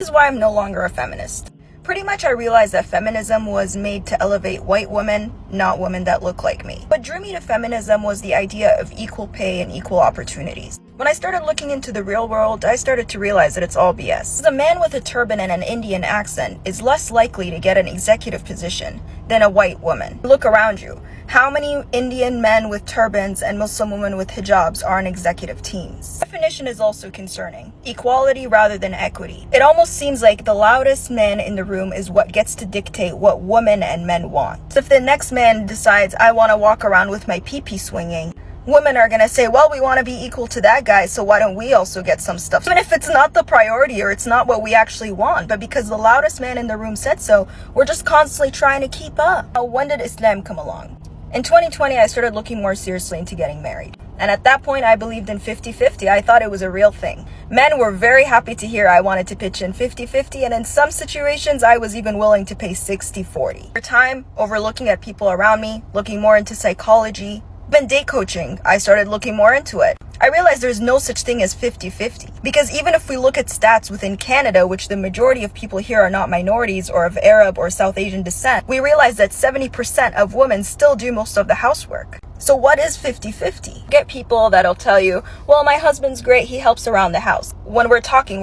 This is why I'm no longer a feminist. Pretty much I realized that feminism was made to elevate white women, not women that look like me. What drew me to feminism was the idea of equal pay and equal opportunities. When I started looking into the real world, I started to realize that it's all BS. A man with a turban and an Indian accent is less likely to get an executive position than a white woman. Look around you. How many Indian men with turbans and Muslim women with hijabs are on executive teams? Definition is also concerning. Equality rather than equity. It almost seems like the loudest man in the room is what gets to dictate what women and men want. So if the next man decides, I want to walk around with my pee-pee swinging, women are gonna say, well, we want to be equal to that guy, so why don't we also get some stuff? Even if it's not the priority or it's not what we actually want, but because the loudest man in the room said so, we're just constantly trying to keep up. Now, when did Islam come along? In 2020, I started looking more seriously into getting married. And at that point, I believed in 50-50. I thought it was a real thing. Men were very happy to hear I wanted to pitch in 50-50, and in some situations, I was even willing to pay 60-40. Over time, over looking at people around me, looking more into psychology, even date coaching, I started looking more into it. I realized there's no such thing as 50-50. Because even if we look at stats within Canada, which the majority of people here are not minorities or of Arab or South Asian descent, we realize that 70% of women still do most of the housework. So what is 50-50? Get people that'll tell you, well, my husband's great, he helps around the house. When we're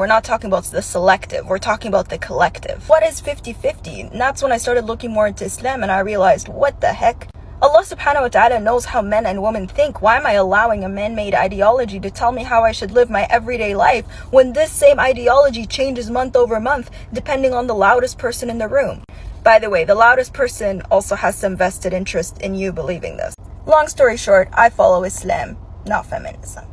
not talking about the selective, we're talking about the collective. What is 50-50? And that's when I started looking more into Islam and I realized, what the heck? Allah subhanahu wa ta'ala knows how men and women think. Why am I allowing a man-made ideology to tell me how I should live my everyday life when this same ideology changes month over month depending on the loudest person in the room? By the way, the loudest person also has some vested interest in you believing this. Long story short, I follow Islam, not feminism.